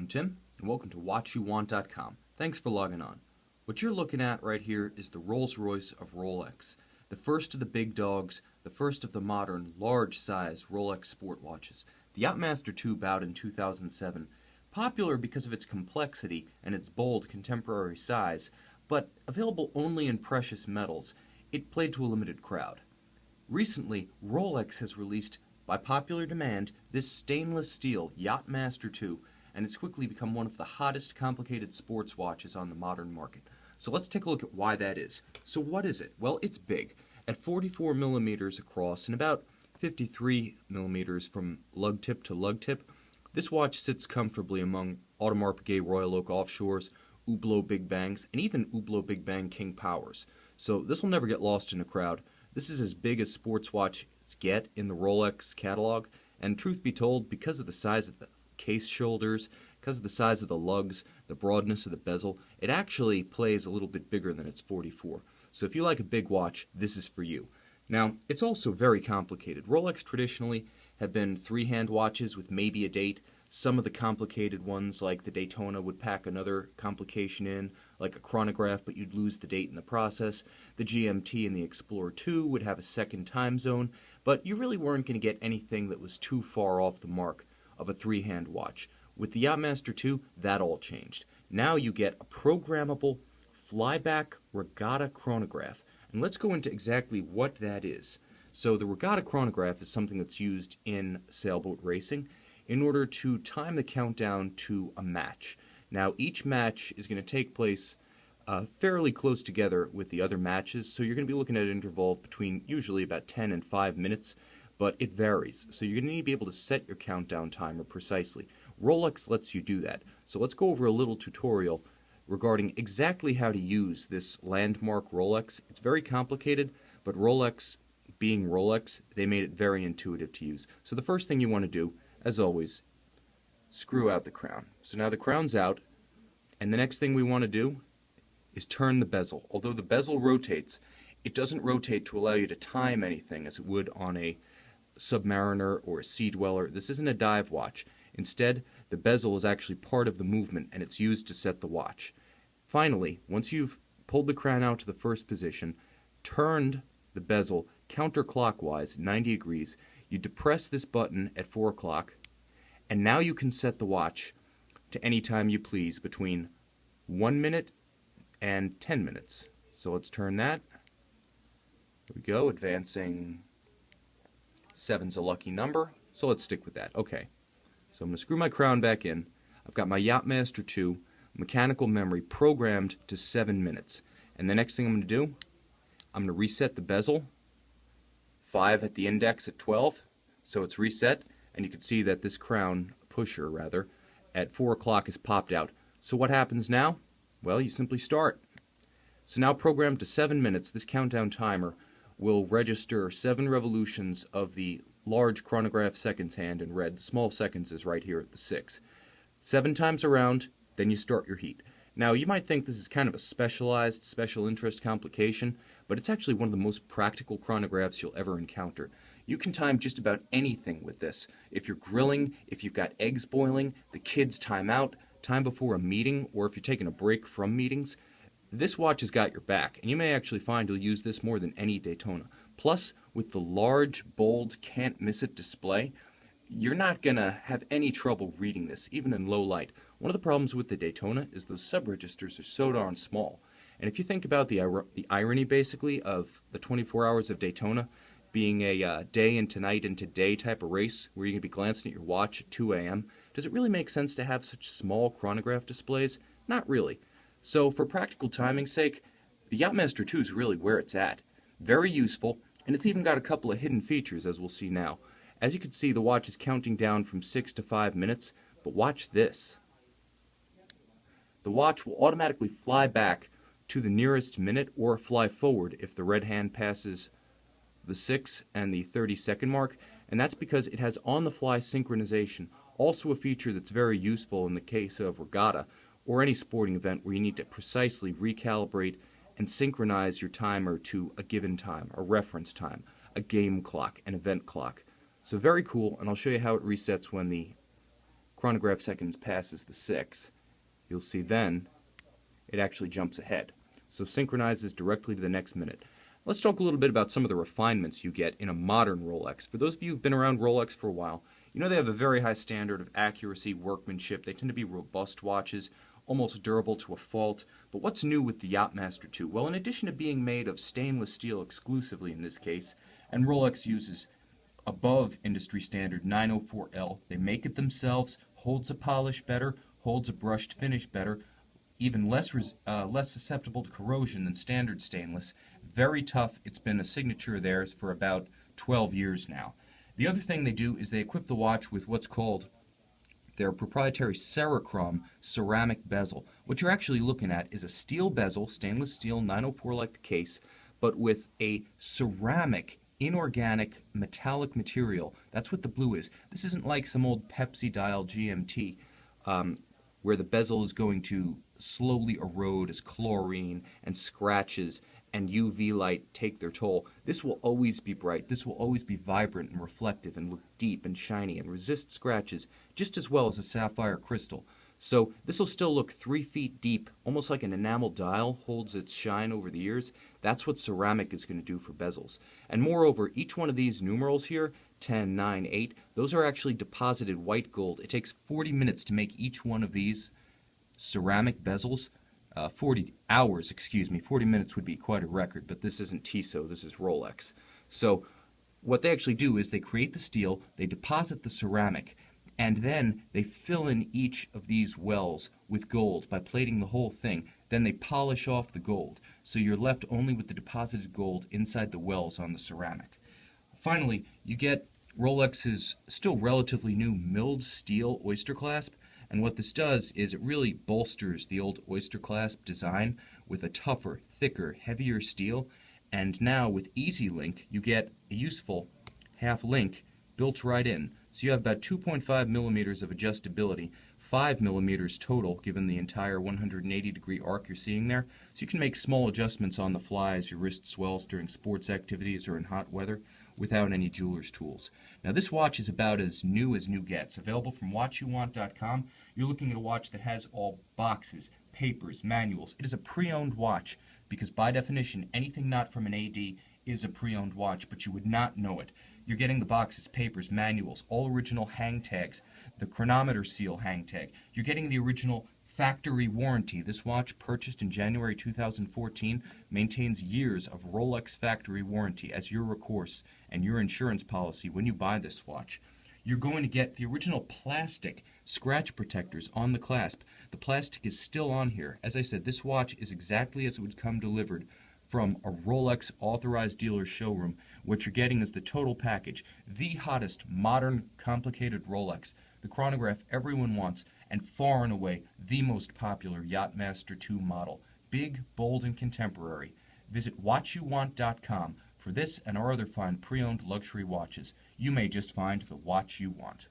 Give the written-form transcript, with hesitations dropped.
I'm Tim, and welcome to WatchYouWant.com. Thanks for logging on. What you're looking at right here is the Rolls-Royce of Rolex, the first of the big dogs, the first of the modern, large-size Rolex sport watches. The Yacht-Master II bowed in 2007, popular because of its complexity and its bold contemporary size, but available only in precious metals. It played to a limited crowd. Recently, Rolex has released, by popular demand, this stainless steel Yacht-Master II, and it's quickly become one of the hottest complicated sports watches on the modern market. So let's take a look at why that is. So what is it? Well, it's big. At 44 millimeters across and about 53 millimeters from lug tip to lug tip, this watch sits comfortably among Audemars Piguet Royal Oak Offshores, Hublot Big Bangs, and even Hublot Big Bang King Powers. So this will never get lost in a crowd. This is as big as sports watches get in the Rolex catalog, and truth be told, because of the size of the case shoulders, because of the size of the lugs, the broadness of the bezel, it actually plays a little bit bigger than its 44. So if you like a big watch, this is for you. Now, it's also very complicated. Rolex traditionally have been three-hand watches with maybe a date. Some of the complicated ones, like the Daytona, would pack another complication in, like a chronograph, but you'd lose the date in the process. The GMT and the Explorer 2 would have a second time zone, but you really weren't going to get anything that was too far off the mark of a three-hand watch. With the Yacht-Master II, that all changed. Now you get a programmable flyback regatta chronograph. And let's go into exactly what that is. So the regatta chronograph is something that's used in sailboat racing in order to time the countdown to a match. Now, each match is going to take place fairly close together with the other matches, so you're going to be looking at an interval between usually about 10 and 5 minutes, but it varies. So you're going to need to be able to set your countdown timer precisely. Rolex lets you do that. So let's go over a little tutorial regarding exactly how to use this landmark Rolex. It's very complicated, but Rolex, being Rolex, they made it very intuitive to use. So the first thing you want to do, as always, screw out the crown. So now the crown's out, and the next thing we want to do is turn the bezel. Although the bezel rotates, it doesn't rotate to allow you to time anything as it would on a Submariner or a Sea Dweller. This isn't a dive watch. Instead, the bezel is actually part of the movement, and it's used to set the watch. Finally, once you've pulled the crown out to the first position, turned the bezel counterclockwise 90 degrees, you depress this button at 4 o'clock, and now you can set the watch to any time you please between 1 minute and 10 minutes. So let's turn that. There we go, advancing. 7's a lucky number, so let's stick with that. Okay, so I'm going to screw my crown back in. I've got my Yacht-Master II mechanical memory programmed to 7 minutes. And the next thing I'm going to do, I'm going to reset the bezel. 5 at the index at 12, so it's reset, and you can see that this crown pusher, rather, at 4 o'clock is popped out. So what happens now? Well, you simply start. So now programmed to 7 minutes, this countdown timer will register 7 revolutions of the large chronograph seconds hand in red. The small seconds is right here at the 6. 7 times around, then you start your heat. Now, you might think this is kind of a specialized, special interest complication, but it's actually one of the most practical chronographs you'll ever encounter. You can time just about anything with this. If you're grilling, if you've got eggs boiling, the kids time out, time before a meeting, or if you're taking a break from meetings, this watch has got your back, and you may actually find you'll use this more than any Daytona. Plus, with the large, bold, can't-miss-it display, you're not going to have any trouble reading this, even in low light. One of the problems with the Daytona is those sub-registers are so darn small. And if you think about the irony, basically, of the 24 hours of Daytona being a day into night into day type of race, where you're going to be glancing at your watch at 2 a.m., does it really make sense to have such small chronograph displays? Not really. So for practical timing's sake, the Yacht-Master II is really where it's at. Very useful, and it's even got a couple of hidden features, as we'll see now. As you can see, the watch is counting down from 6 to 5 minutes, but watch this. The watch will automatically fly back to the nearest minute or fly forward if the red hand passes the 6 and the 30-second mark, and that's because it has on-the-fly synchronization, also a feature that's very useful in the case of regatta or any sporting event where you need to precisely recalibrate and synchronize your timer to a given time, a reference time, a game clock, an event clock. So very cool, and I'll show you how it resets when the chronograph seconds passes the 6, you'll see then it actually jumps ahead. So synchronizes directly to the next minute. Let's talk a little bit about some of the refinements you get in a modern Rolex. For those of you who've been around Rolex for a while, you know they have a very high standard of accuracy, workmanship. They tend to be robust watches, almost durable to a fault. But what's new with the Yacht-Master II? Well, in addition to being made of stainless steel exclusively in this case, and Rolex uses above industry standard 904L, they make it themselves, holds a polish better, holds a brushed finish better, even less susceptible to corrosion than standard stainless. Very tough. It's been a signature of theirs for about 12 years now. The other thing they do is they equip the watch with what's called their proprietary Cerachrome ceramic bezel. What you're actually looking at is a steel bezel, stainless steel, 904 like the case, but with a ceramic, inorganic, metallic material. That's what the blue is. This isn't like some old Pepsi dial GMT where the bezel is going to slowly erode as chlorine and scratches and UV light take their toll. This will always be bright. This will always be vibrant and reflective and look deep and shiny and resist scratches just as well as a sapphire crystal. So this will still look 3 feet deep, almost like an enamel dial holds its shine over the years. That's what ceramic is going to do for bezels. And moreover, each one of these numerals here, 10, 9, 8, those are actually deposited white gold. It takes 40 minutes to make each one of these ceramic bezels. 40 minutes would be quite a record, but this isn't Tissot, this is Rolex. So what they actually do is they create the steel, they deposit the ceramic, and then they fill in each of these wells with gold by plating the whole thing. Then they polish off the gold, so you're left only with the deposited gold inside the wells on the ceramic. Finally, you get Rolex's still relatively new milled steel oyster clasp, and what this does is it really bolsters the old oyster clasp design with a tougher, thicker, heavier steel, and now with Easy Link you get a useful half link built right in. So you have about 2.5 millimeters of adjustability, 5 millimeters total given the entire 180-degree arc you're seeing there. So you can make small adjustments on the fly as your wrist swells during sports activities or in hot weather without any jeweler's tools. Now this watch is about as new gets. Available from watchyouwant.com. You're looking at a watch that has all boxes, papers, manuals. It is a pre-owned watch because by definition anything not from an AD is a pre-owned watch, but you would not know it. You're getting the boxes, papers, manuals, all original hang tags, the chronometer seal hang tag. You're getting the original factory warranty. This watch, purchased in January 2014, maintains years of Rolex factory warranty as your recourse and your insurance policy when you buy this watch. You're going to get the original plastic scratch protectors on the clasp. The plastic is still on here. As I said, this watch is exactly as it would come delivered from a Rolex authorized dealer's showroom. What you're getting is the total package, the hottest, modern, complicated Rolex, the chronograph everyone wants, and far and away the most popular Yacht-Master II model. Big, bold, and contemporary. Visit watchyouwant.com for this and our other fine pre-owned luxury watches. You may just find the watch you want.